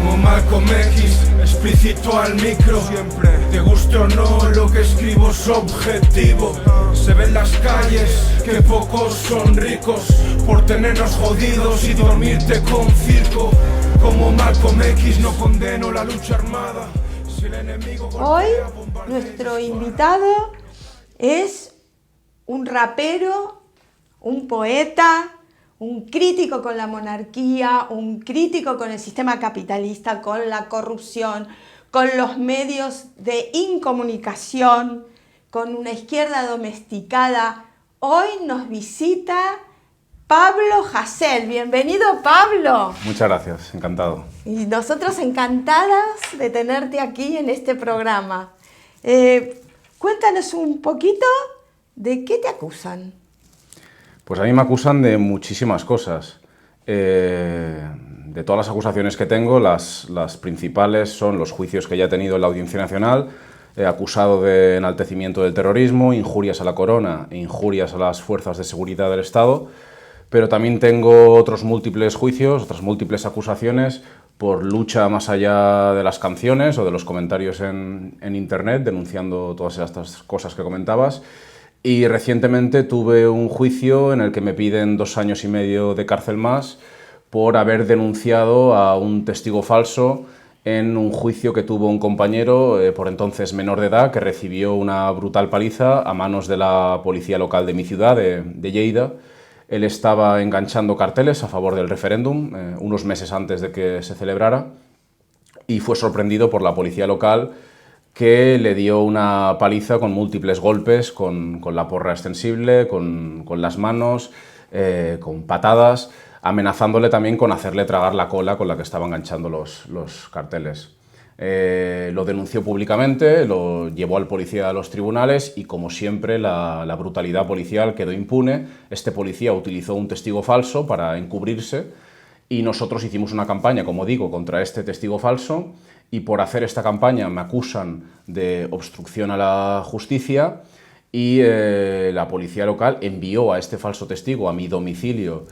Como Malcolm X, explícito al micro. Siempre, te guste o no, lo que escribo es objetivo. Se ve en las calles que pocos son ricos por tenernos jodidos y dormirte con circo. Como Malcolm X, no condeno la lucha armada. Si el enemigo Hoy golpea, bombardea. nuestro invitado es un rapero, un poeta, un crítico con la monarquía, un crítico con el sistema capitalista, con la corrupción, con los medios de incomunicación, con una izquierda domesticada. Hoy nos visita Pablo Hasél. Bienvenido, Pablo. Muchas gracias, encantado. Y nosotros encantadas de tenerte aquí en este programa. Cuéntanos un poquito de qué te acusan. Pues a mí me acusan de muchísimas cosas. De todas las acusaciones que tengo, las principales son los juicios que ya he tenido en la Audiencia Nacional, acusado de enaltecimiento del terrorismo, injurias a la corona e injurias a las fuerzas de seguridad del Estado, pero también tengo otros múltiples juicios, otras múltiples acusaciones por lucha más allá de las canciones o de los comentarios en Internet, denunciando todas estas cosas que comentabas. Y recientemente tuve un juicio en el que me piden 2 años y medio de cárcel más por haber denunciado a un testigo falso en un juicio que tuvo un compañero, por entonces menor de edad, que recibió una brutal paliza a manos de la policía local de mi ciudad, de Lleida. Él estaba enganchando carteles a favor del referéndum unos meses antes de que se celebrara y fue sorprendido por la policía local, que le dio una paliza con múltiples golpes, con la porra extensible, con las manos, con patadas, amenazándole también con hacerle tragar la cola con la que estaba enganchando los carteles. Lo denunció públicamente, lo llevó al policía a los tribunales y, como siempre, la brutalidad policial quedó impune. Este policía utilizó un testigo falso para encubrirse y nosotros hicimos una campaña, como digo, contra este testigo falso. Y por hacer esta campaña me acusan de obstrucción a la justicia y la policía local envió a este falso testigo a mi domicilio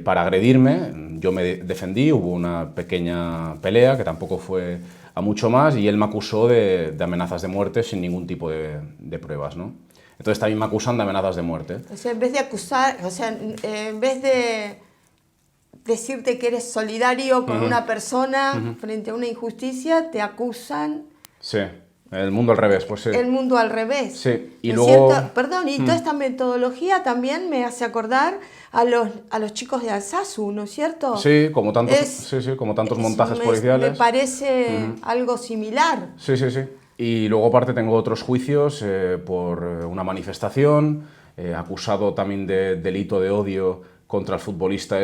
para agredirme. Yo me defendí, hubo una pequeña pelea que tampoco fue a mucho más y él me acusó de amenazas de muerte sin ningún tipo de pruebas, ¿no? Entonces también me acusan de amenazas de muerte. O sea, en vez de acusar, o sea, en vez de decirte que eres solidario con una persona frente a una injusticia, te acusan. Sí, el mundo al revés, pues sí. El mundo al revés. Sí, y ¿No es luego... cierto? Perdón, y toda esta metodología también me hace acordar a los chicos de Alsazu, ¿no es cierto? Sí, como tantos montajes policiales. Me parece algo similar. Sí, sí, sí. Y luego aparte tengo otros juicios por una manifestación, acusado también de delito de odio contra el futbolista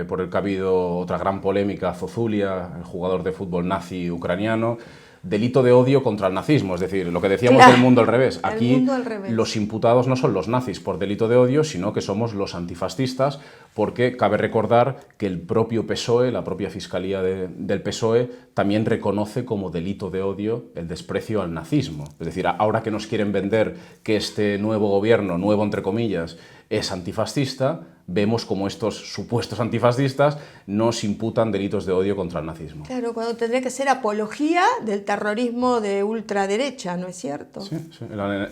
por el que ha habido otra gran polémica, Zozulia, el jugador de fútbol nazi ucraniano. Delito de odio contra el nazismo, es decir, lo que decíamos Claro, del mundo al revés. Aquí mundo al revés. Los imputados no son los nazis por delito de odio, sino que somos los antifascistas, porque cabe recordar que el propio PSOE, la propia Fiscalía del PSOE, también reconoce como delito de odio el desprecio al nazismo. Es decir, ahora que nos quieren vender que este nuevo gobierno, nuevo entre comillas, es antifascista, vemos como estos supuestos antifascistas nos imputan delitos de odio contra el nazismo. Claro, cuando tendría que ser apología del terrorismo de ultraderecha, ¿no es cierto? Sí, sí.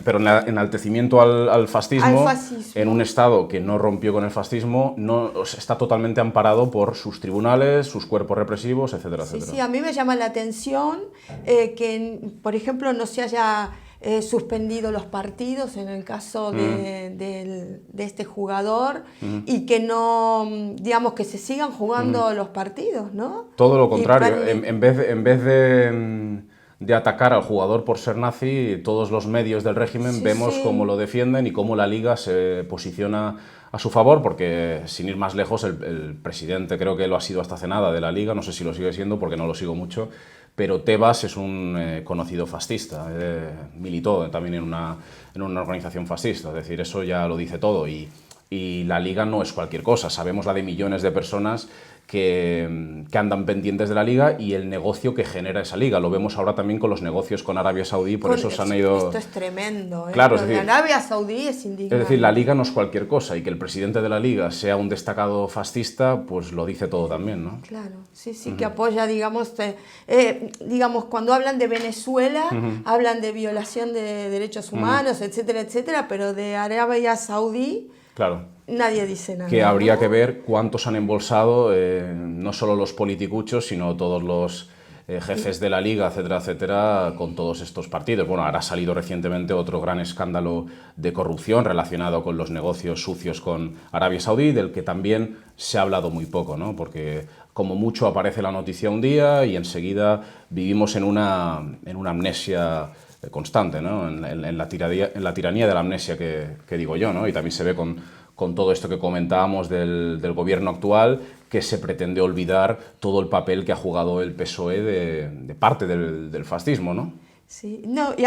Pero enaltecimiento al fascismo, en un Estado que no rompió con el fascismo, está totalmente amparado por sus tribunales, sus cuerpos represivos, etcétera, etcétera. Sí, a mí me llama la atención que, por ejemplo, no se haya suspendido los partidos en el caso de este jugador y que no, digamos, que se sigan jugando los partidos, ¿no? Todo lo contrario, en vez de atacar al jugador por ser nazi, todos los medios del régimen vemos cómo lo defienden y cómo la Liga se posiciona a su favor, porque sin ir más lejos, el presidente, creo que lo ha sido hasta hace nada, de la Liga, no sé si lo sigue siendo porque no lo sigo mucho, pero Tebas es un conocido fascista, militó también en una organización fascista, es decir, eso ya lo dice todo y la Liga no es cualquier cosa, sabemos la de millones de personas que andan pendientes de la Liga y el negocio que genera esa Liga. Lo vemos ahora también con los negocios con Arabia Saudí, por eso se han ido... Esto es tremendo, ¿eh? Claro, Lo de Arabia Saudí es indignante. Es decir, la Liga no es cualquier cosa, y que el presidente de la Liga sea un destacado fascista, pues lo dice todo también, ¿no? Claro, sí, que apoya, digamos, cuando hablan de Venezuela, hablan de violación de derechos humanos, etcétera, etcétera, pero de Arabia Saudí... Claro. Nadie dice nada. Que habría que ver cuántos han embolsado, no solo los politicuchos, sino todos los jefes de la Liga, etcétera, etcétera, con todos estos partidos. Bueno, ahora ha salido recientemente otro gran escándalo de corrupción relacionado con los negocios sucios con Arabia Saudí, del que también se ha hablado muy poco, ¿no? Porque como mucho aparece la noticia un día y enseguida vivimos en una amnesia constante, ¿no? En la tiranía de la amnesia que digo yo, ¿no? Y también se ve con todo esto que comentábamos del gobierno actual, que se pretende olvidar todo el papel que ha jugado el PSOE de parte del fascismo, ¿no? Sí, no, y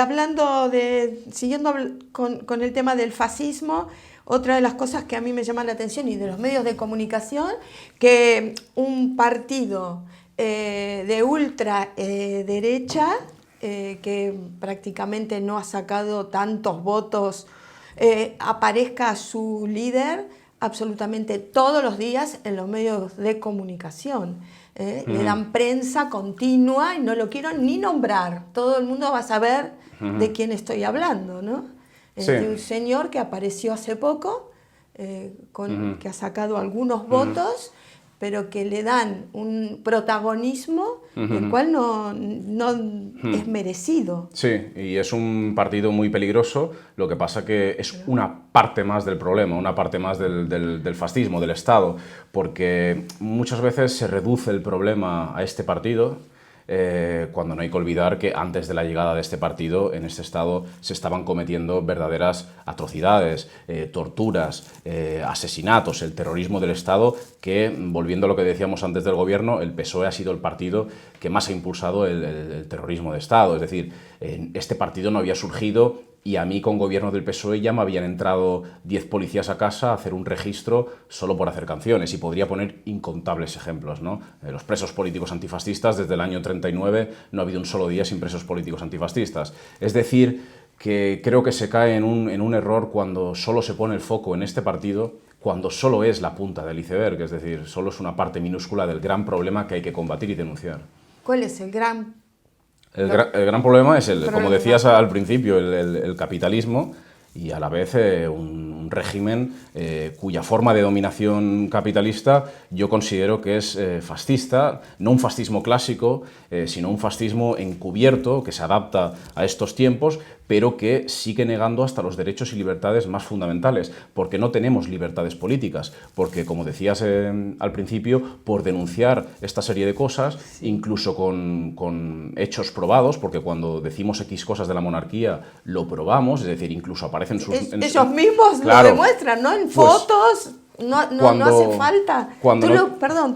siguiendo con el tema del fascismo, otra de las cosas que a mí me llama la atención y de los medios de comunicación, que un partido de ultraderecha, que prácticamente no ha sacado tantos votos, aparezca su líder absolutamente todos los días en los medios de comunicación. Le dan prensa continua y no lo quiero ni nombrar. Todo el mundo va a saber de quién estoy hablando, ¿no? Sí. De un señor que apareció hace poco, que ha sacado algunos votos, pero que le dan un protagonismo el cual no es merecido. Sí, y es un partido muy peligroso, lo que pasa que es una parte más del problema, una parte más del fascismo, del Estado, porque muchas veces se reduce el problema a este partido, cuando no hay que olvidar que antes de la llegada de este partido en este Estado se estaban cometiendo verdaderas atrocidades, torturas, asesinatos, el terrorismo del Estado, que, volviendo a lo que decíamos antes del gobierno, el PSOE ha sido el partido que más ha impulsado el terrorismo de Estado. Es decir, este partido no había surgido y a mí con gobierno del PSOE ya me habían entrado 10 policías a casa a hacer un registro solo por hacer canciones, y podría poner incontables ejemplos, ¿no? Los presos políticos antifascistas, desde el año 39 no ha habido un solo día sin presos políticos antifascistas. Es decir, que creo que se cae en un error cuando solo se pone el foco en este partido, cuando solo es la punta del iceberg, es decir, solo es una parte minúscula del gran problema que hay que combatir y denunciar. ¿Cuál es el gran El gran problema es, como decías al principio, el capitalismo, y a la vez un régimen cuya forma de dominación capitalista yo considero que es fascista, no un fascismo clásico, sino un fascismo encubierto que se adapta a estos tiempos, pero que sigue negando hasta los derechos y libertades más fundamentales, porque no tenemos libertades políticas, porque, como decías al principio, por denunciar esta serie de cosas, incluso con hechos probados, porque cuando decimos X cosas de la monarquía, lo probamos, es decir, incluso aparecen sus... ellos mismos claro, lo demuestran, ¿no? En fotos, no hace falta.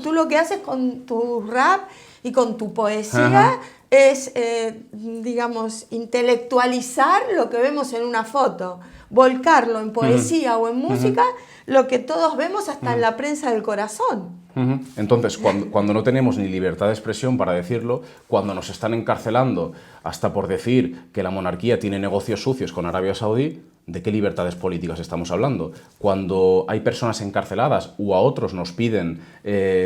Tú lo que haces con tu rap y con tu poesía es, digamos, intelectualizar lo que vemos en una foto, volcarlo en poesía o en música, lo que todos vemos hasta en la prensa del corazón. Entonces, cuando no tenemos ni libertad de expresión para decirlo, cuando nos están encarcelando hasta por decir que la monarquía tiene negocios sucios con Arabia Saudí, ¿de qué libertades políticas estamos hablando? Cuando hay personas encarceladas o a otros nos piden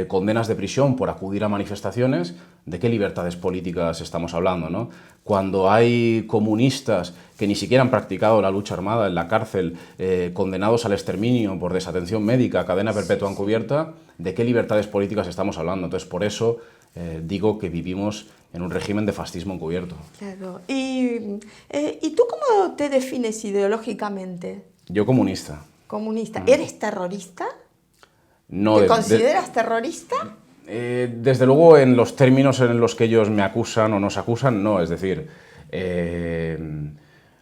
condenas de prisión por acudir a manifestaciones, ¿de qué libertades políticas estamos hablando, ¿no? Cuando hay comunistas que ni siquiera han practicado la lucha armada en la cárcel, condenados al exterminio por desatención médica, cadena perpetua encubierta, ¿de qué libertades políticas estamos hablando? Entonces, por eso digo que vivimos en un régimen de fascismo encubierto. Claro. ¿Y tú cómo te defines ideológicamente? Yo comunista. ¿Comunista? ¿Eres terrorista? No. ¿Te consideras terrorista? Desde luego, en los términos en los que ellos me acusan o nos acusan, no. Es decir,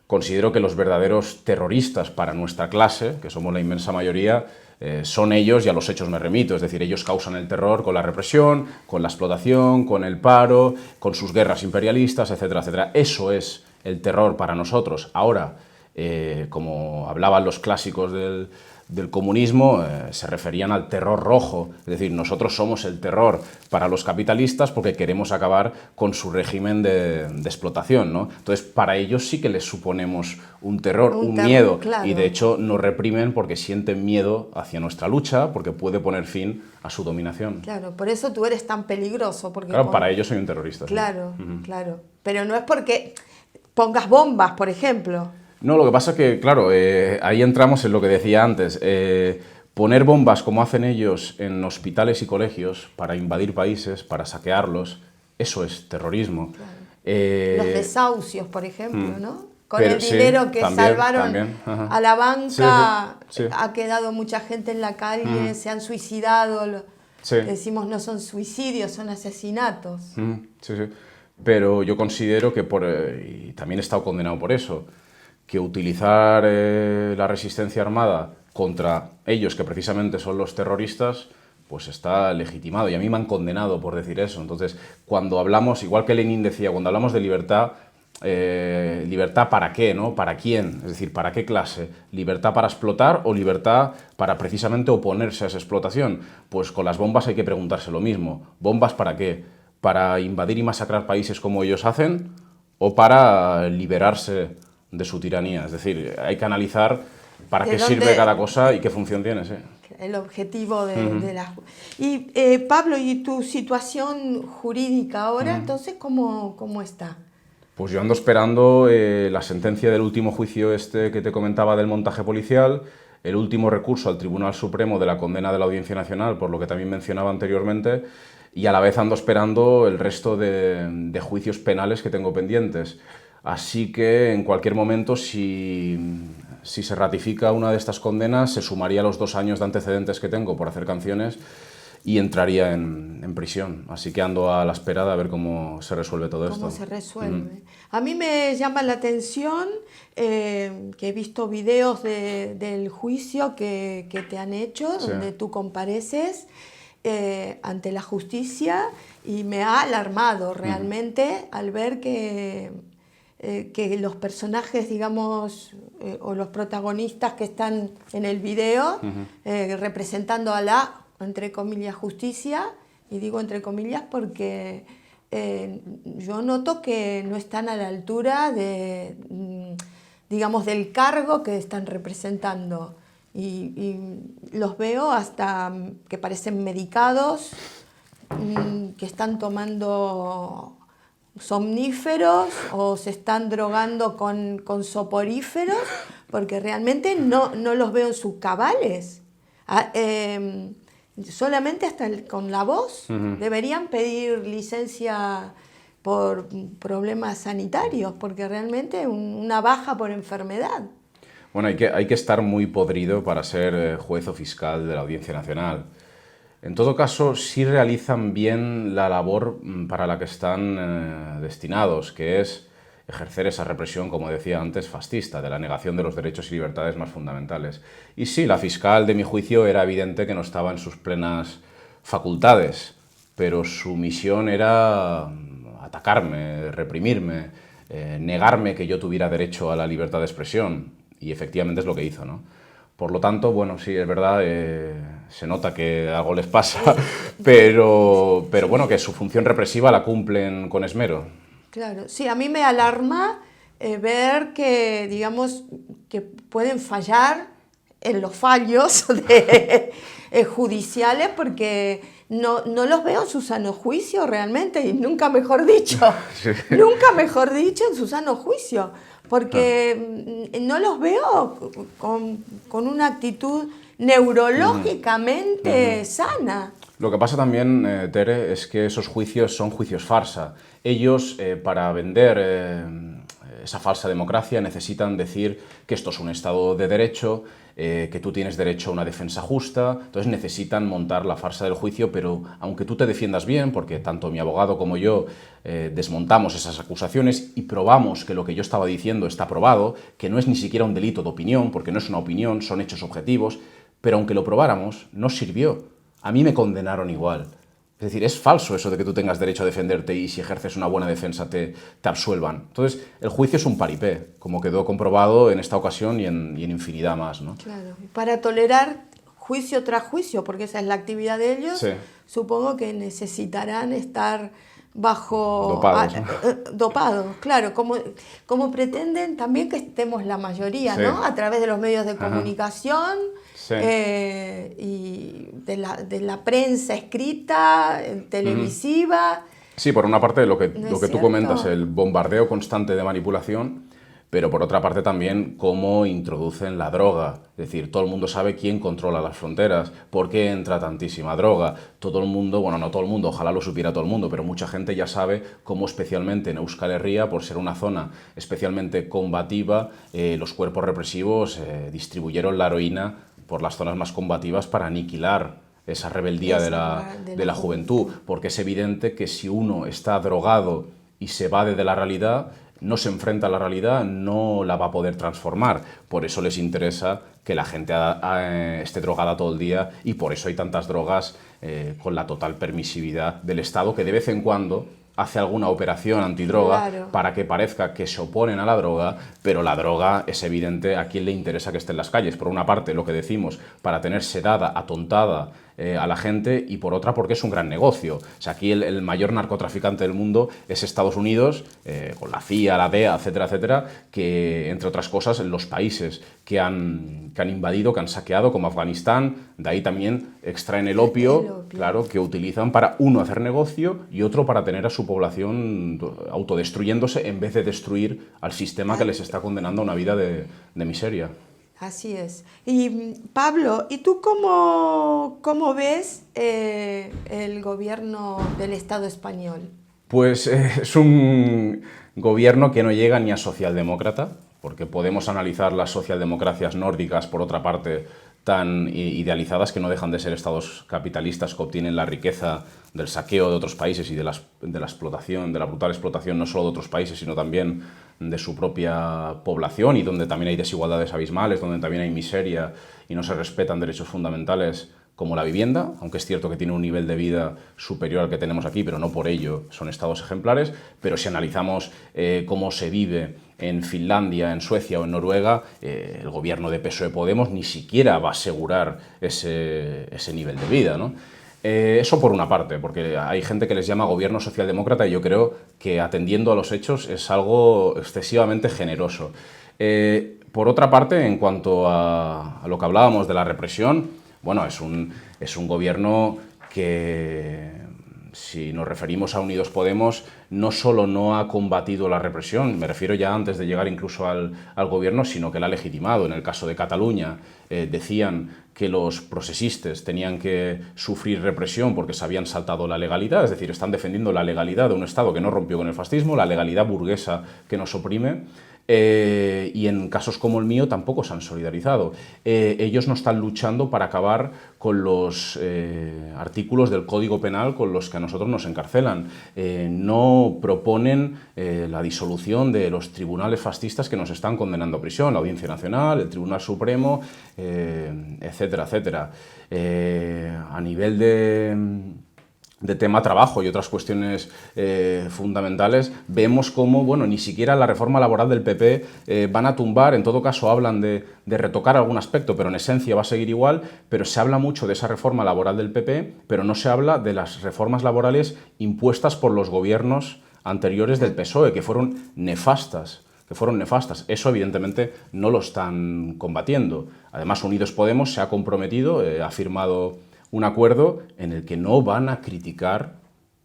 considero que los verdaderos terroristas para nuestra clase, que somos la inmensa mayoría, son ellos, y a los hechos me remito. Es decir, ellos causan el terror con la represión, con la explotación, con el paro, con sus guerras imperialistas, etcétera, etcétera. Eso es el terror para nosotros. Ahora, como hablaban los clásicos del comunismo se referían al terror rojo, es decir, nosotros somos el terror para los capitalistas porque queremos acabar con su régimen de explotación, ¿no? Entonces, para ellos sí que les suponemos un terror, un miedo, claro. Y de hecho nos reprimen porque sienten miedo hacia nuestra lucha, porque puede poner fin a su dominación. Claro, por eso tú eres tan peligroso. Porque claro, para ellos soy un terrorista. Claro, sí. Claro. Pero no es porque pongas bombas, por ejemplo. No, lo que pasa es que, claro, ahí entramos en lo que decía antes. Poner bombas como hacen ellos en hospitales y colegios para invadir países, para saquearlos, eso es terrorismo. Claro. Los desahucios, por ejemplo, ¿no? Con Pero, el dinero que también, salvaron a la banca, sí. ha quedado mucha gente en la calle, se han suicidado. Sí. Decimos, no son suicidios, son asesinatos. Sí. Pero yo considero que, y también he estado condenado por eso, que utilizar la resistencia armada contra ellos, que precisamente son los terroristas, pues está legitimado. Y a mí me han condenado por decir eso. Entonces, cuando hablamos, igual que Lenin decía, cuando hablamos de libertad, libertad para qué, ¿no? ¿Para quién? Es decir, ¿para qué clase? ¿Libertad para explotar o libertad para precisamente oponerse a esa explotación? Pues con las bombas hay que preguntarse lo mismo. ¿Bombas para qué? ¿Para invadir y masacrar países como ellos hacen? ¿O para liberarse de su tiranía? Es decir, hay que analizar para qué sirve cada cosa y qué función tiene, sí. El objetivo de la... Y Pablo, ¿y tu situación jurídica ahora, entonces, cómo está? Pues yo ando esperando la sentencia del último juicio este que te comentaba del montaje policial, el último recurso al Tribunal Supremo de la condena de la Audiencia Nacional, por lo que también mencionaba anteriormente, y a la vez ando esperando el resto de juicios penales que tengo pendientes. Así que en cualquier momento, si se ratifica una de estas condenas, se sumaría a los 2 años de antecedentes que tengo por hacer canciones y entraría en prisión. Así que ando a la espera de a ver cómo se resuelve todo esto. ¿Cómo se resuelve? A mí me llama la atención que he visto videos del juicio que te han hecho, donde tú compareces ante la justicia, y me ha alarmado realmente al ver que los personajes, digamos, o los protagonistas que están en el video representando a la, entre comillas, justicia, y digo entre comillas porque yo noto que no están a la altura digamos, del cargo que están representando, y los veo hasta que parecen medicados, que están tomando somníferos o se están drogando con soporíferos, porque realmente no los veo en sus cabales. Solamente hasta con la voz deberían pedir licencia por problemas sanitarios, porque realmente una baja por enfermedad. Bueno, hay que estar muy podrido para ser juez o fiscal de la Audiencia Nacional. En todo caso, sí realizan bien la labor para la que están destinados, que es ejercer esa represión, como decía antes, fascista, de la negación de los derechos y libertades más fundamentales. Y sí, la fiscal de mi juicio era evidente que no estaba en sus plenas facultades, pero su misión era atacarme, reprimirme, negarme que yo tuviera derecho a la libertad de expresión, y efectivamente es lo que hizo, ¿no? Por lo tanto, bueno, sí, es verdad, se nota que algo les pasa, pero bueno, que su función represiva la cumplen con esmero. Claro, sí, a mí me alarma ver que, digamos, que pueden fallar en los fallos judiciales, porque no los veo en su sano juicio realmente, y nunca mejor dicho, en su sano juicio, porque no los veo con una actitud neurológicamente sana. Lo que pasa también, Tere, es que esos juicios son juicios farsa. Ellos, para vender esa falsa democracia, necesitan decir que esto es un Estado de Derecho, que tú tienes derecho a una defensa justa. Entonces necesitan montar la farsa del juicio, pero aunque tú te defiendas bien, porque tanto mi abogado como yo desmontamos esas acusaciones y probamos que lo que yo estaba diciendo está probado, que no es ni siquiera un delito de opinión, porque no es una opinión, son hechos objetivos, pero aunque lo probáramos, no sirvió. A mí me condenaron igual. Es decir, es falso eso de que tú tengas derecho a defenderte y si ejerces una buena defensa te absuelvan. Entonces, el juicio es un paripé, como quedó comprobado en esta ocasión y en infinidad más, ¿no? Claro, para tolerar juicio tras juicio, porque esa es la actividad de ellos, Sí. supongo que necesitarán estar bajo... Dopados, ¿no? Dopados, claro, como pretenden también que estemos la mayoría, Sí. ¿no? A través de los medios de Ajá. comunicación Sí. Y de la prensa escrita, televisiva. Sí, por una parte lo que ¿No es tú cierto? comentas, el bombardeo constante de manipulación, pero por otra parte también cómo introducen la droga. Es decir, todo el mundo sabe quién controla las fronteras, por qué entra tantísima droga. Todo el mundo, bueno, no todo el mundo, ojalá lo supiera todo el mundo, pero mucha gente ya sabe cómo especialmente en Euskal Herria, por ser una zona especialmente combativa, los cuerpos represivos distribuyeron la heroína por las zonas más combativas para aniquilar esa rebeldía de la juventud, porque es evidente que si uno está drogado y se evade de la realidad, no se enfrenta a la realidad, no la va a poder transformar. Por eso les interesa que la gente esté drogada todo el día y por eso hay tantas drogas con la total permisividad del Estado, que de vez en cuando hace alguna operación antidroga, claro, para que parezca que se oponen a la droga, pero la droga es evidente a quién le interesa que esté en las calles. Por una parte, lo que decimos, para tener sedada, atontada a la gente, y por otra porque es un gran negocio. O sea, aquí el mayor narcotraficante del mundo es Estados Unidos, con la CIA, la DEA, etcétera, etcétera, que entre otras cosas los países que han invadido, que han saqueado, como Afganistán, de ahí también extraen el opio, claro, que utilizan para, uno, hacer negocio y otro para tener a su población autodestruyéndose en vez de destruir al sistema que les está condenando a una vida de miseria. Así es. Y Pablo, ¿y tú cómo ves el gobierno del Estado español? Pues es un gobierno que no llega ni a socialdemócrata, porque podemos analizar las socialdemocracias nórdicas, por otra parte, tan idealizadas que no dejan de ser estados capitalistas que obtienen la riqueza del saqueo de otros países y de la explotación, de la brutal explotación no solo de otros países, sino también de su propia población, y donde también hay desigualdades abismales, donde también hay miseria y no se respetan derechos fundamentales como la vivienda, aunque es cierto que tiene un nivel de vida superior al que tenemos aquí, pero no por ello son estados ejemplares. Pero si analizamos cómo se vive en Finlandia, en Suecia o en Noruega, el gobierno de PSOE-Podemos ni siquiera va a asegurar ese nivel de vida, ¿no? Eso por una parte, porque hay gente que les llama gobierno socialdemócrata y yo creo que, atendiendo a los hechos, es algo excesivamente generoso. Por otra parte, en cuanto a lo que hablábamos de la represión, bueno, es un gobierno que, si nos referimos a Unidos Podemos, no solo no ha combatido la represión, me refiero ya antes de llegar incluso al gobierno, sino que la ha legitimado. En el caso de Cataluña, decían que los procesistas tenían que sufrir represión porque se habían saltado la legalidad, es decir, están defendiendo la legalidad de un Estado que no rompió con el fascismo, la legalidad burguesa que nos oprime. Y en casos como el mío tampoco se han solidarizado. Ellos no están luchando para acabar con los artículos del Código Penal con los que a nosotros nos encarcelan. No proponen la disolución de los tribunales fascistas que nos están condenando a prisión, la Audiencia Nacional, el Tribunal Supremo, etcétera, etcétera. A nivel de tema trabajo y otras cuestiones fundamentales, vemos cómo, bueno, ni siquiera la reforma laboral del PP van a tumbar. En todo caso hablan de retocar algún aspecto, pero en esencia va a seguir igual. Pero se habla mucho de esa reforma laboral del PP, pero no se habla de las reformas laborales impuestas por los gobiernos anteriores del PSOE, que fueron nefastas. Eso evidentemente no lo están combatiendo. Además, Unidos Podemos se ha comprometido, ha firmado un acuerdo en el que no van a criticar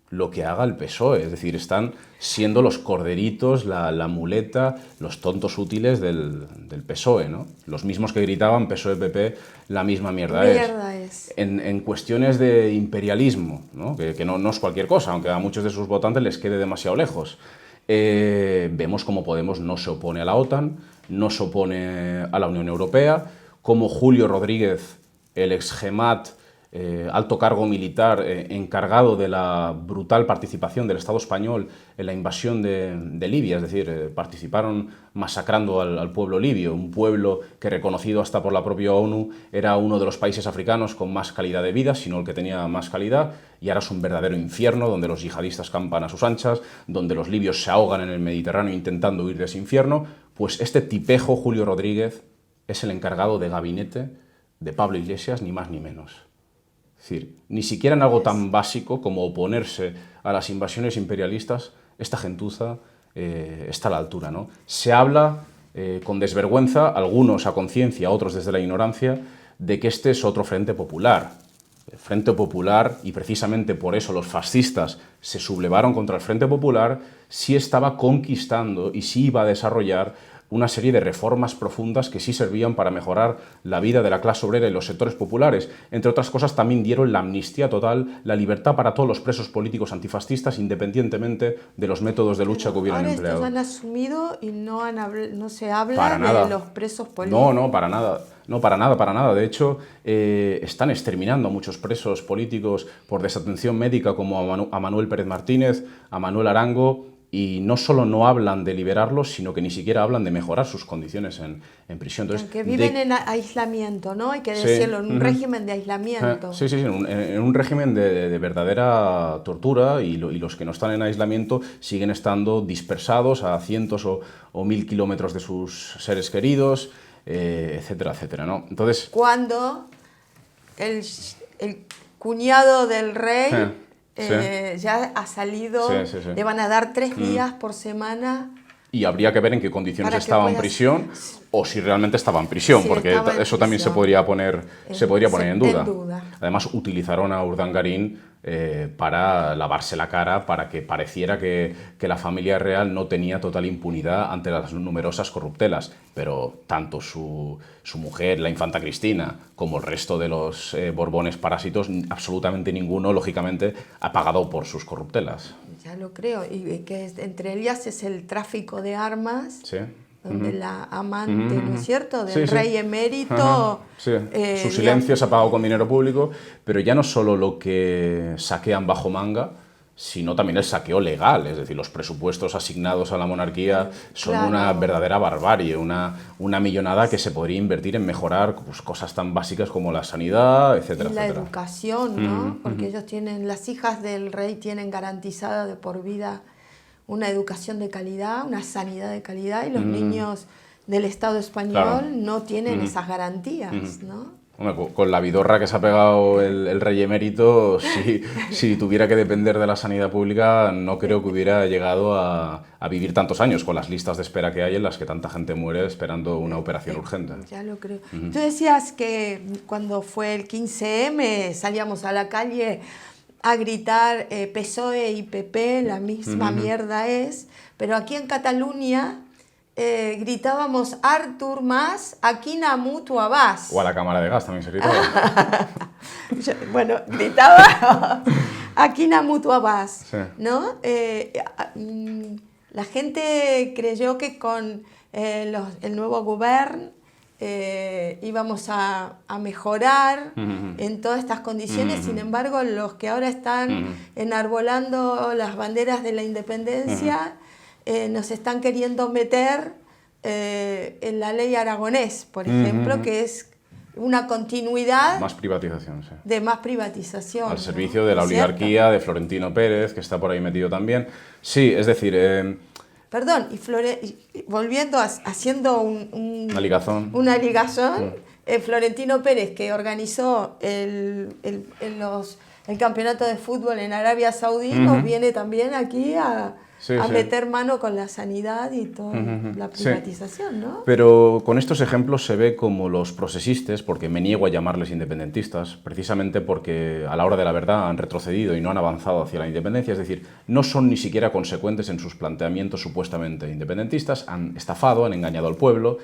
lo que haga el PSOE, es decir, están siendo los corderitos, la muleta, los tontos útiles del PSOE, ¿no? Los mismos que gritaban PSOE-PP, la misma mierda es. En cuestiones de imperialismo, ¿no? Que no es cualquier cosa, aunque a muchos de sus votantes les quede demasiado lejos. Vemos cómo Podemos no se opone a la OTAN, no se opone a la Unión Europea, como Julio Rodríguez, el ex-GEMAT, alto cargo militar encargado de la brutal participación del Estado español en la invasión de Libia, es decir, participaron masacrando al pueblo libio, un pueblo que, reconocido hasta por la propia ONU, era uno de los países africanos con más calidad de vida, sino el que tenía más calidad, y ahora es un verdadero infierno donde los yihadistas campan a sus anchas, donde los libios se ahogan en el Mediterráneo intentando huir de ese infierno. Pues este tipejo, Julio Rodríguez, es el encargado de gabinete de Pablo Iglesias, ni más ni menos. Es decir, ni siquiera en algo tan básico como oponerse a las invasiones imperialistas, esta gentuza está a la altura, ¿no? Se habla con desvergüenza, algunos a conciencia, otros desde la ignorancia, de que este es otro Frente Popular. El Frente Popular, y precisamente por eso los fascistas se sublevaron contra el Frente Popular, sí estaba conquistando y sí iba a desarrollar una serie de reformas profundas que sí servían para mejorar la vida de la clase obrera y los sectores populares. Entre otras cosas, también dieron la amnistía total, la libertad para todos los presos políticos antifascistas, independientemente de los métodos de lucha que hubieran empleado. Ahora estos han asumido y no se habla de los presos políticos. No, para nada. No, para nada. De hecho, están exterminando a muchos presos políticos por desatención médica, como a Manuel Pérez Martínez, a Manuel Arango, y no solo no hablan de liberarlos, sino que ni siquiera hablan de mejorar sus condiciones en prisión. Entonces, que viven en aislamiento, ¿no? Hay que decirlo, en un régimen de aislamiento. Sí, en un régimen de verdadera tortura, y los que no están en aislamiento siguen estando dispersados a cientos o 1000 kilómetros de sus seres queridos, etcétera, etcétera, ¿no? Entonces, cuando el cuñado del rey... ya ha salido, le van a dar 3 días por semana. Y habría que ver en qué condiciones estaba en prisión, o si realmente estaba en prisión, porque eso también se podría poner en duda. Además, utilizaron a Urdangarín para lavarse la cara, para que pareciera que la familia real no tenía total impunidad ante las numerosas corruptelas. Pero tanto su mujer, la infanta Cristina, como el resto de los Borbones parásitos, absolutamente ninguno, lógicamente, ha pagado por sus corruptelas. Ya lo creo, y que entre ellas es el tráfico de armas, donde la amante, ¿no es cierto?, del rey emérito... Su silencio se ha pagado con dinero público, pero ya no solo lo que saquean bajo manga, sino también el saqueo legal, es decir, los presupuestos asignados a la monarquía son una verdadera barbarie, una millonada que se podría invertir en mejorar pues, cosas tan básicas como la sanidad, etcétera, y la educación, ¿no? Porque ellos las hijas del rey tienen garantizada de por vida una educación de calidad, una sanidad de calidad, y los niños del Estado español no tienen esas garantías, ¿no? Bueno, con la vidorra que se ha pegado el rey emérito, si tuviera que depender de la sanidad pública, no creo que hubiera llegado a vivir tantos años con las listas de espera que hay en las que tanta gente muere esperando una operación urgente. Ya lo creo. Tú decías que cuando fue el 15M salíamos a la calle a gritar PSOE y PP, la misma mierda es, pero aquí en Cataluña... gritábamos Artur Mas, Aquina Mutu Abbas. O a la cámara de gas también se gritaba. Bueno, gritaba Aquina Mutu Abbas, ¿no? La gente creyó que con el nuevo gobierno íbamos a mejorar en todas estas condiciones. Sin embargo, los que ahora están enarbolando las banderas de la independencia... nos están queriendo meter en la ley aragonés, por ejemplo, que es una continuidad... Más privatización, sí. De más privatización. Al servicio de la oligarquía, de Florentino Pérez, que está por ahí metido también. Sí, es decir... Perdón, volviendo, haciendo una ligazón, Florentino Pérez, que organizó el campeonato de fútbol en Arabia Saudí, nos viene también aquí a meter mano con la sanidad y toda la privatización, ¿no? Pero con estos ejemplos se ve como los procesistas, porque me niego a llamarles independentistas, precisamente porque a la hora de la verdad han retrocedido y no han avanzado hacia la independencia, es decir, no son ni siquiera consecuentes en sus planteamientos supuestamente independentistas, han estafado, han engañado al pueblo.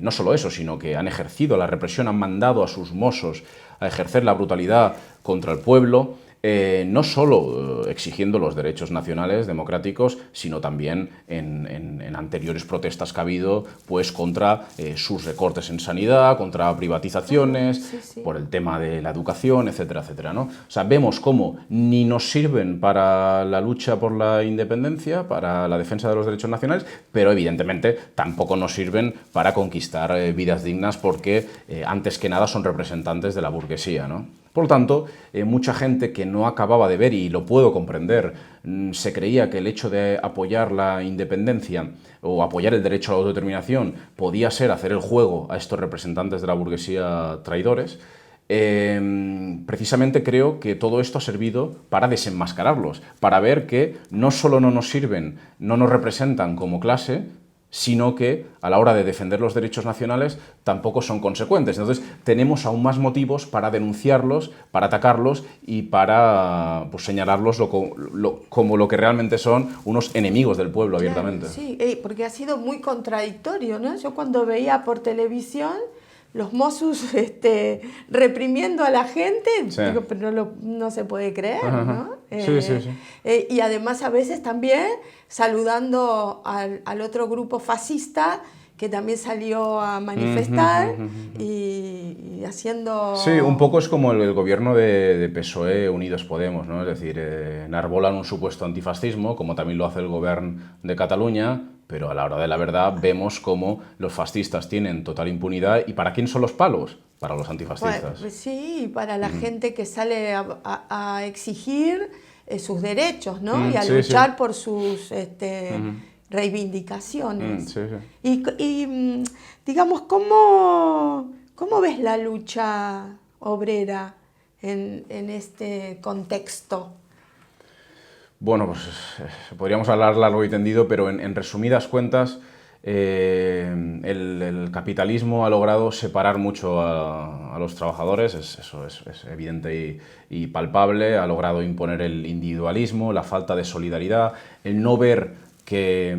No solo eso, sino que han ejercido la represión, han mandado a sus mozos a ejercer la brutalidad contra el pueblo. no solo exigiendo los derechos nacionales democráticos, sino también en anteriores protestas que ha habido pues, contra sus recortes en sanidad, contra privatizaciones, por el tema de la educación, etcétera, etcétera, ¿no? O sea, vemos cómo ni nos sirven para la lucha por la independencia, para la defensa de los derechos nacionales, pero evidentemente tampoco nos sirven para conquistar vidas dignas porque antes que nada son representantes de la burguesía, ¿no? Por lo tanto, mucha gente que no acababa de ver, y lo puedo comprender, se creía que el hecho de apoyar la independencia o apoyar el derecho a la autodeterminación podía ser hacer el juego a estos representantes de la burguesía traidores. Precisamente creo que todo esto ha servido para desenmascararlos, para ver que no solo no nos sirven, no nos representan como clase, sino que a la hora de defender los derechos nacionales tampoco son consecuentes. Entonces tenemos aún más motivos para denunciarlos, para atacarlos y para pues, señalarlos como lo que realmente son, unos enemigos del pueblo, abiertamente. Claro, sí, porque ha sido muy contradictorio, ¿no? Yo cuando veía por televisión los Mossos reprimiendo a la gente, sí. Digo, pero no se puede creer, ¿no? Sí. Y además a veces también saludando al otro grupo fascista que también salió a manifestar y haciendo... Sí, un poco es como el gobierno de PSOE Unidos Podemos, ¿no? Es decir, enarbolan un supuesto antifascismo, como también lo hace el gobierno de Cataluña, pero a la hora de la verdad vemos cómo los fascistas tienen total impunidad. ¿Y para quién son los palos? Para los antifascistas. Pues sí, para la gente que sale a exigir sus derechos, ¿no? Y a luchar por sus reivindicaciones. Sí. Y digamos, ¿cómo ves la lucha obrera en este contexto? Bueno, pues podríamos hablar largo y tendido, pero en resumidas cuentas, el capitalismo ha logrado separar mucho a los trabajadores, eso es evidente y palpable, ha logrado imponer el individualismo, la falta de solidaridad, el no ver que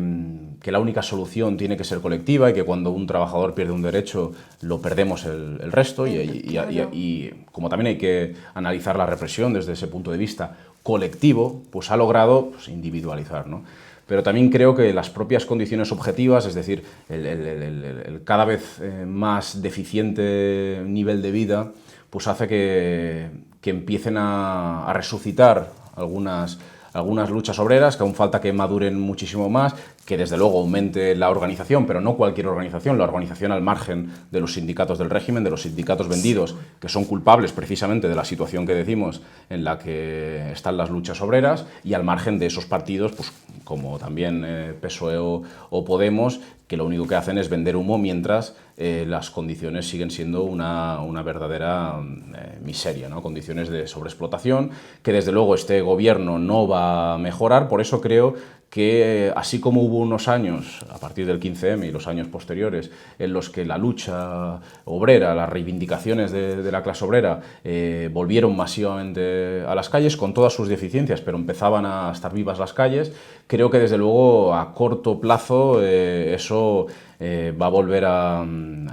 la única solución tiene que ser colectiva y que cuando un trabajador pierde un derecho lo perdemos el resto y como también hay que analizar la represión desde ese punto de vista colectivo, pues ha logrado pues, individualizar, ¿no? Pero también creo que las propias condiciones objetivas, es decir, el cada vez más deficiente nivel de vida, pues hace que empiecen a resucitar algunas luchas obreras, que aún falta que maduren muchísimo más, que desde luego aumente la organización, pero no cualquier organización, la organización al margen de los sindicatos del régimen, de los sindicatos vendidos, que son culpables precisamente de la situación que decimos en la que están las luchas obreras, y al margen de esos partidos, pues como también PSOE o Podemos, que lo único que hacen es vender humo mientras las condiciones siguen siendo una verdadera miseria, ¿no? Condiciones de sobreexplotación que desde luego este gobierno no va a mejorar. Por eso creo que así como hubo unos años, a partir del 15M y los años posteriores, en los que la lucha obrera, las reivindicaciones de la clase obrera volvieron masivamente a las calles, con todas sus deficiencias, pero empezaban a estar vivas las calles, creo que desde luego a corto plazo eso va a volver a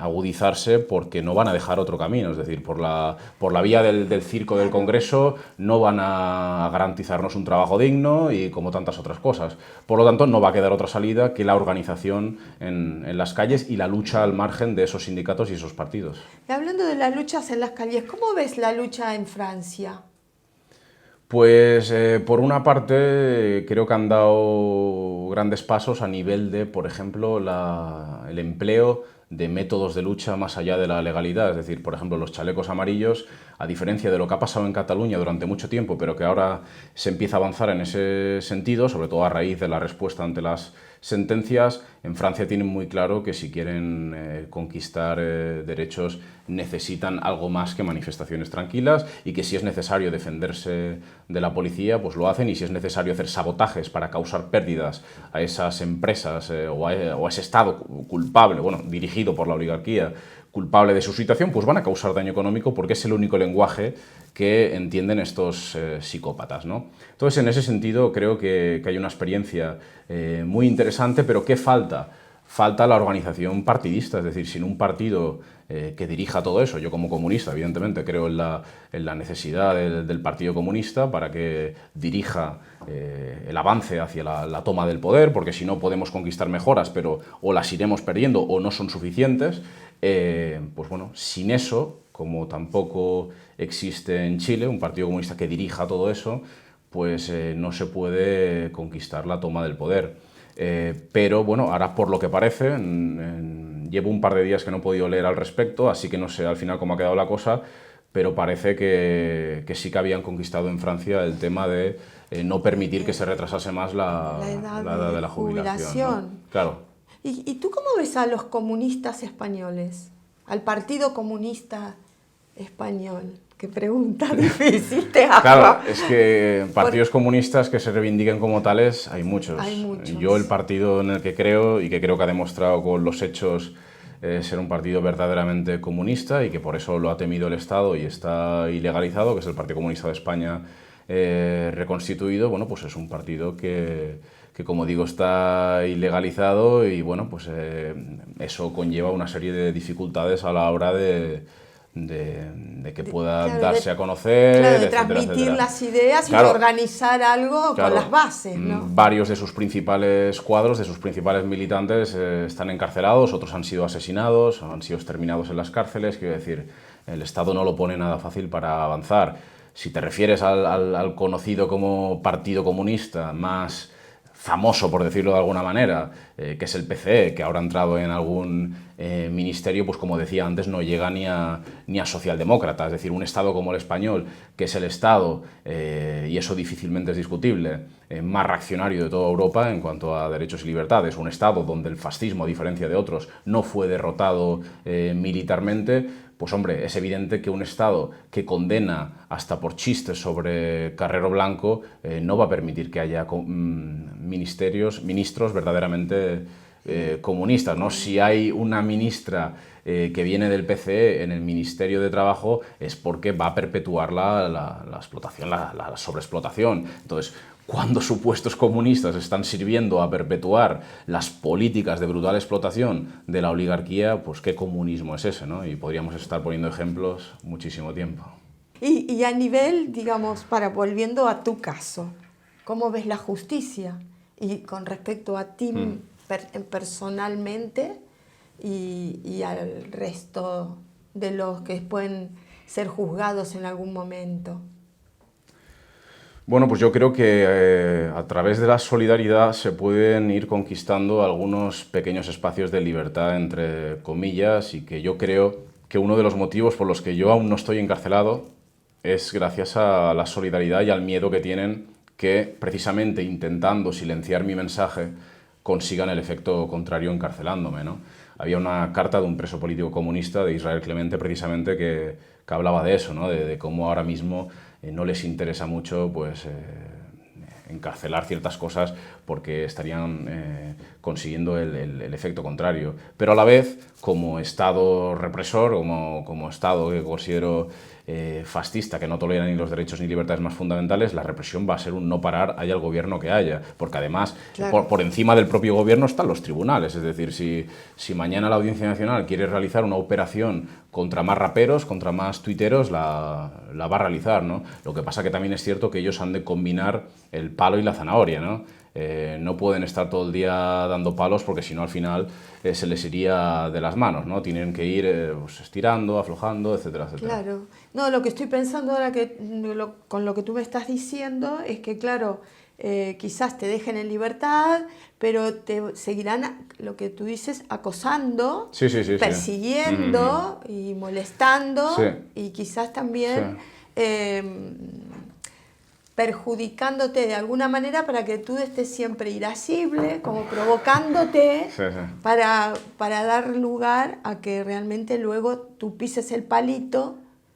agudizarse porque no van a dejar otro camino, es decir, por la vía del circo del Congreso no van a garantizarnos un trabajo digno y como tantas otras cosas. Por lo tanto, no va a quedar otra salida que la organización en las calles y la lucha al margen de esos sindicatos y esos partidos. Y hablando de las luchas en las calles, ¿cómo ves la lucha en Francia? Pues por una parte creo que han dado grandes pasos a nivel de, por ejemplo, el empleo de métodos de lucha más allá de la legalidad, es decir, por ejemplo, los chalecos amarillos, a diferencia de lo que ha pasado en Cataluña durante mucho tiempo, pero que ahora se empieza a avanzar en ese sentido, sobre todo a raíz de la respuesta ante las sentencias, en Francia tienen muy claro que si quieren conquistar derechos necesitan algo más que manifestaciones tranquilas y que si es necesario defenderse de la policía, pues lo hacen, y si es necesario hacer sabotajes para causar pérdidas a esas empresas o a ese Estado culpable, bueno, dirigido por la oligarquía, culpable de su situación, pues van a causar daño económico porque es el único lenguaje que entienden estos psicópatas, ¿no? Entonces, en ese sentido, creo que hay una experiencia muy interesante, pero ¿qué falta? falta la organización partidista, es decir, sin un partido que dirija todo eso. Yo como comunista, evidentemente, creo en la necesidad del Partido Comunista para que dirija el avance hacia la toma del poder, porque si no podemos conquistar mejoras, pero o las iremos perdiendo o no son suficientes. Pues bueno, sin eso, como tampoco existe en Chile un Partido Comunista que dirija todo eso, pues no se puede conquistar la toma del poder. Pero bueno, ahora por lo que parece, llevo un par de días que no he podido leer al respecto, así que no sé al final cómo ha quedado la cosa, pero parece que sí que habían conquistado en Francia el tema de no permitir que se retrasase más la edad de la jubilación, ¿no? Claro. ¿Y tú cómo ves a los comunistas españoles? Al Partido Comunista Español. Qué pregunta difícil te hago. Claro, es que partidos comunistas que se reivindiquen como tales hay muchos. Hay muchos. Yo el partido en el que creo y que creo que ha demostrado con los hechos ser un partido verdaderamente comunista y que por eso lo ha temido el Estado y está ilegalizado, que es el Partido Comunista de España reconstituido, bueno, pues es un partido que como digo está ilegalizado y bueno, pues eso conlleva una serie de dificultades a la hora de que pueda darse a conocer, claro, de etcétera, transmitir etcétera. las ideas Claro, y organizar algo claro, con las bases, ¿no? Varios de sus principales cuadros, de sus principales militantes están encarcelados, otros han sido asesinados, han sido exterminados en las cárceles. Quiero decir, el Estado no lo pone nada fácil para avanzar. Si te refieres al conocido como Partido Comunista más famoso, por decirlo de alguna manera, que es el PCE, que ahora ha entrado en algún ministerio, pues como decía antes, no llega ni a socialdemócrata. Es decir, un Estado como el español, que es el Estado, y eso difícilmente es discutible, más reaccionario de toda Europa en cuanto a derechos y libertades, un Estado donde el fascismo, a diferencia de otros, no fue derrotado militarmente. Pues hombre, es evidente que un Estado que condena hasta por chistes sobre Carrero Blanco no va a permitir que haya ministros verdaderamente comunistas, ¿no? Si hay una ministra que viene del PCE en el Ministerio de Trabajo es porque va a perpetuar la explotación, la sobreexplotación. Entonces, cuando supuestos comunistas están sirviendo a perpetuar las políticas de brutal explotación de la oligarquía, pues qué comunismo es ese, ¿no? Y podríamos estar poniendo ejemplos muchísimo tiempo. Y a nivel, digamos, volviendo a tu caso, ¿cómo ves la justicia? Y con respecto a ti personalmente y al resto de los que pueden ser juzgados en algún momento. Bueno, pues yo creo que a través de la solidaridad se pueden ir conquistando algunos pequeños espacios de libertad, entre comillas, y que yo creo que uno de los motivos por los que yo aún no estoy encarcelado es gracias a la solidaridad y al miedo que tienen que, precisamente intentando silenciar mi mensaje, consigan el efecto contrario encarcelándome, ¿no? Había una carta de un preso político comunista, de Israel Clemente, precisamente, que hablaba de eso, ¿no? De cómo ahora mismo no les interesa mucho pues, encarcelar ciertas cosas porque estarían consiguiendo el efecto contrario. Pero a la vez, como Estado represor, como Estado que considero fascista, que no tolera ni los derechos ni libertades más fundamentales, la represión va a ser un no parar, haya el gobierno que haya. Porque además, claro, por encima del propio gobierno están los tribunales. Es decir, si mañana la Audiencia Nacional quiere realizar una operación contra más raperos, contra más tuiteros, la va a realizar, ¿no? Lo que pasa que también es cierto que ellos han de combinar el palo y la zanahoria, ¿no? No pueden estar todo el día dando palos porque si no al final se les iría de las manos, ¿no? Tienen que ir pues, estirando, aflojando, etcétera, etcétera. Claro. No, lo que estoy pensando ahora con lo que tú me estás diciendo es que, claro, quizás te dejen en libertad, pero te seguirán, lo que tú dices, acosando, sí, persiguiendo y molestando, sí, y quizás también perjudicándote de alguna manera para que tú estés siempre irascible, como provocándote para dar lugar a que realmente luego tú pises el palito.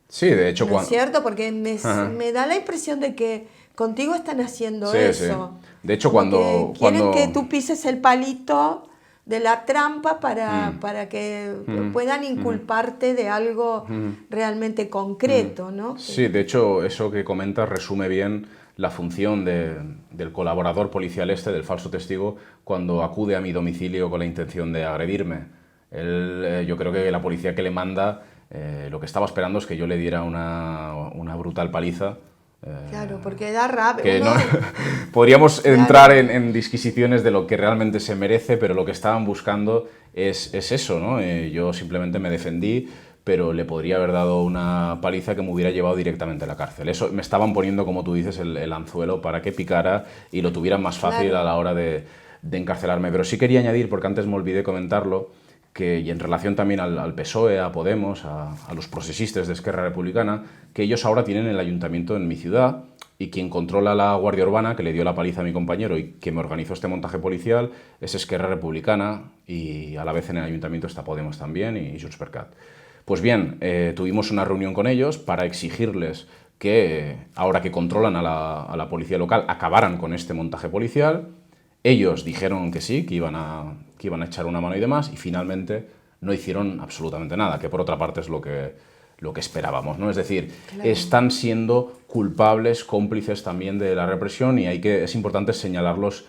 Sí, de hecho, ¿no es cierto? Porque me da la impresión de que contigo están haciendo eso. Sí. De hecho, cuando quieren que tú pises el palito de la trampa para que puedan inculparte de algo realmente concreto, ¿no? Sí, de hecho, eso que comentas resume bien la función del colaborador policial del falso testigo, cuando acude a mi domicilio con la intención de agredirme. Yo creo que la policía que le manda lo que estaba esperando es que yo le diera una brutal paliza. Claro, porque da rabia. Que no, podríamos entrar en disquisiciones de lo que realmente se merece, pero lo que estaban buscando es eso, ¿no? Yo simplemente me defendí, pero le podría haber dado una paliza que me hubiera llevado directamente a la cárcel. Eso me estaban poniendo, como tú dices, el anzuelo para que picara y lo tuvieran más fácil a la hora de encarcelarme. Pero sí quería añadir, porque antes me olvidé comentarlo, y en relación también al PSOE, a Podemos, a los procesistas de Esquerra Republicana, que ellos ahora tienen el ayuntamiento en mi ciudad, y quien controla la Guardia Urbana, que le dio la paliza a mi compañero y que me organizó este montaje policial, es Esquerra Republicana, y a la vez en el ayuntamiento está Podemos también y Junts per Cat. Pues bien, tuvimos una reunión con ellos para exigirles que, ahora que controlan a la policía local, acabaran con este montaje policial. Ellos dijeron que sí, que iban a echar una mano y demás, y finalmente no hicieron absolutamente nada, que por otra parte es lo que esperábamos, ¿no? Es decir, están siendo culpables, cómplices también de la represión, y es importante señalarlos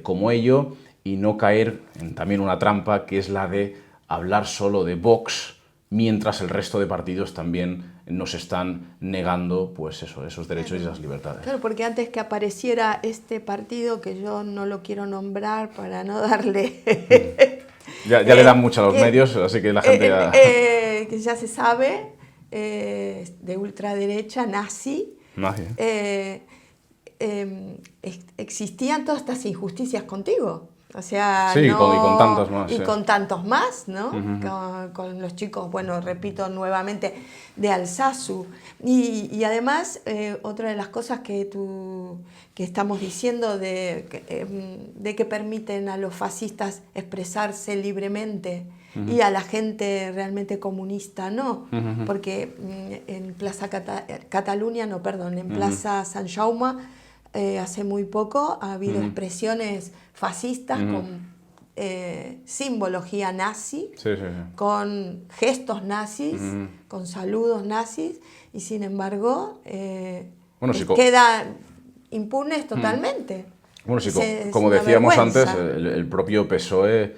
como ello y no caer en también una trampa, que es la de hablar solo de Vox, mientras el resto de partidos también nos están negando, pues eso, esos derechos y esas libertades. Claro, porque antes que apareciera este partido, que yo no lo quiero nombrar para no darle... ya le dan mucho a los medios, así que la gente ya... que ya se sabe, de ultraderecha, nazi. Existían todas estas injusticias contigo. O sea, sí, y con tantos más. Y con tantos más, ¿no? Con los chicos, bueno, repito nuevamente, de Alsazu. Y además, otra de las cosas que estamos diciendo de que permiten a los fascistas expresarse libremente y a la gente realmente comunista, ¿no? Porque en Plaza Catalunya, no, perdón, en Plaza Sant Jaume, hace muy poco ha habido expresiones fascistas con simbología nazi, con gestos nazis, con saludos nazis, y sin embargo quedan impunes totalmente. Bueno, sí, como decíamos antes, el propio PSOE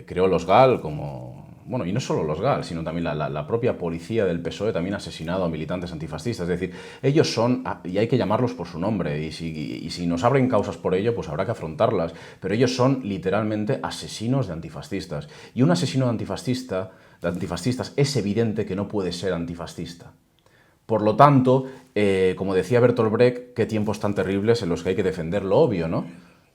creó los GAL como... Bueno, y no solo los GAL, sino también la propia policía del PSOE también ha asesinado a militantes antifascistas. Es decir, ellos son, y hay que llamarlos por su nombre, y si nos abren causas por ello, pues habrá que afrontarlas. Pero ellos son literalmente asesinos de antifascistas. Y un asesino de antifascistas es evidente que no puede ser antifascista. Por lo tanto, como decía Bertolt Brecht, qué tiempos tan terribles en los que hay que defender lo obvio, ¿no?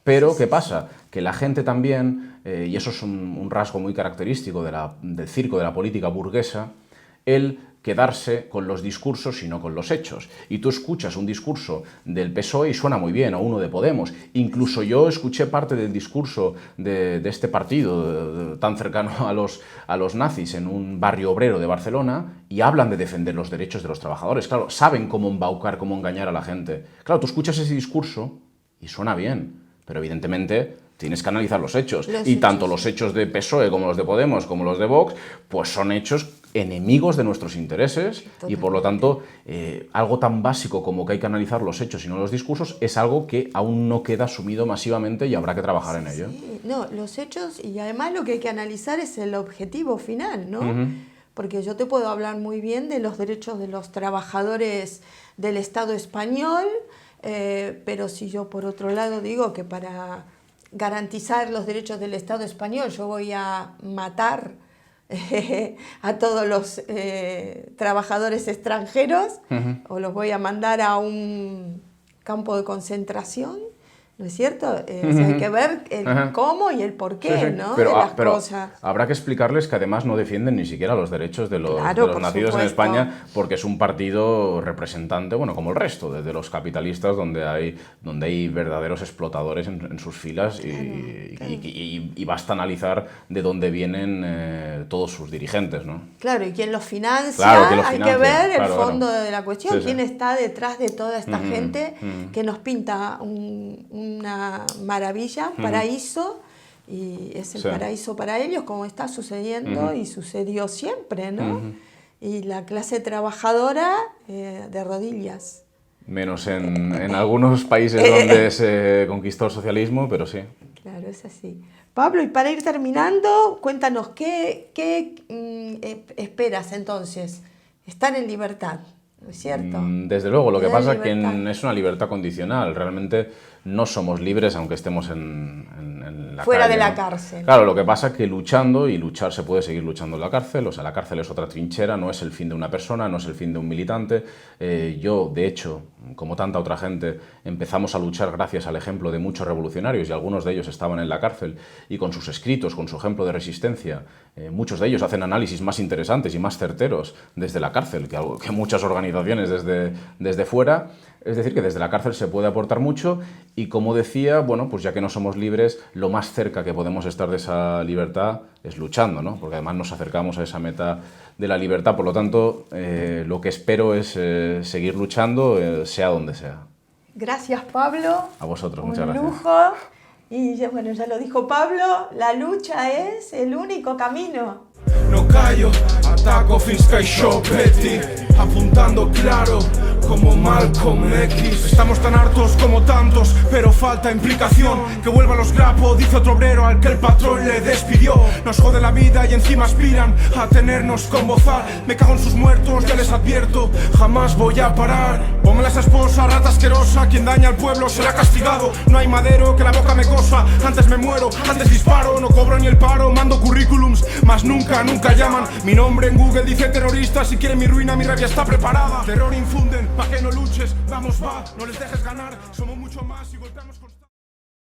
Pero, ¿qué pasa? Que la gente también, y eso es un rasgo muy característico del circo de la política burguesa, el quedarse con los discursos y no con los hechos. Y tú escuchas un discurso del PSOE y suena muy bien, o uno de Podemos. Incluso yo escuché parte del discurso de este partido tan cercano a los nazis en un barrio obrero de Barcelona, y hablan de defender los derechos de los trabajadores. Claro, saben cómo embaucar, cómo engañar a la gente. Claro, tú escuchas ese discurso y suena bien. Pero evidentemente tienes que analizar los hechos. Tanto los hechos de PSOE como los de Podemos como los de Vox, pues son hechos enemigos de nuestros intereses. Totalmente. Y por lo tanto, algo tan básico como que hay que analizar los hechos y no los discursos es algo que aún no queda asumido masivamente y habrá que trabajar en ello. No, los hechos, y además lo que hay que analizar es el objetivo final, ¿no? Porque yo te puedo hablar muy bien de los derechos de los trabajadores del Estado español, pero si yo por otro lado digo que para garantizar los derechos del Estado español yo voy a matar a todos los trabajadores extranjeros, o los voy a mandar a un campo de concentración, ¿no es cierto? O sea, hay que ver el cómo y el por qué, ¿no? Pero, de las pero cosas. Habrá que explicarles que además no defienden ni siquiera los derechos de los nacidos en España, porque es un partido representante, bueno, como el resto, de los capitalistas, donde hay verdaderos explotadores en sus filas, y basta analizar de dónde vienen todos sus dirigentes, ¿no? Claro, y quién los financia, hay que ver el fondo de la cuestión, quién está detrás de toda esta gente que nos pinta una maravilla, un paraíso, y es el paraíso para ellos, como está sucediendo y sucedió siempre, ¿no? Y la clase trabajadora de rodillas. Menos en algunos países donde se conquistó el socialismo, pero sí. Claro, es así. Pablo, y para ir terminando, cuéntanos, ¿qué esperas entonces? Estar en libertad, ¿no es cierto? Desde luego, lo que pasa es que libertad. es una libertad condicional. Realmente no somos libres aunque estemos en la Fuera calle, de la ¿no? cárcel. Claro, lo que pasa es que luchando, y luchar se puede seguir luchando en la cárcel, o sea, la cárcel es otra trinchera, no es el fin de una persona, no es el fin de un militante. Yo, de hecho, como tanta otra gente, empezamos a luchar gracias al ejemplo de muchos revolucionarios, y algunos de ellos estaban en la cárcel, y con sus escritos, con su ejemplo de resistencia, muchos de ellos hacen análisis más interesantes y más certeros desde la cárcel que muchas organizaciones desde fuera. Es decir, que desde la cárcel se puede aportar mucho y, como decía, bueno, pues ya que no somos libres, lo más cerca que podemos estar de esa libertad es luchando, ¿no? Porque además nos acercamos a esa meta de la libertad. Por lo tanto, lo que espero es seguir luchando, sea donde sea. Gracias, Pablo. A vosotros, muchas gracias. Un lujo. Y bueno, ya lo dijo Pablo, la lucha es el único camino. No callo, ataco fins que això peti, apuntando claro como Malcolm X. Estamos tan hartos como tantos, pero falta implicación. Que vuelvan los grapos, dice otro obrero al que el patrón le despidió. Nos jode la vida y encima aspiran a tenernos con bozal. Me cago en sus muertos, ya les advierto, jamás voy a parar. Póngale a esa esposa, rata asquerosa, quien daña al pueblo será castigado. No hay madero que la boca me cosa, antes me muero, antes disparo. No cobro ni el paro, mando currículums, mas nunca llaman. Mi nombre en Google dice terrorista, si quieren mi ruina, mi rabia está preparada. Terror infunden, pa' que no luches, vamos va, no les dejes ganar. Somos mucho más y golpeamos con...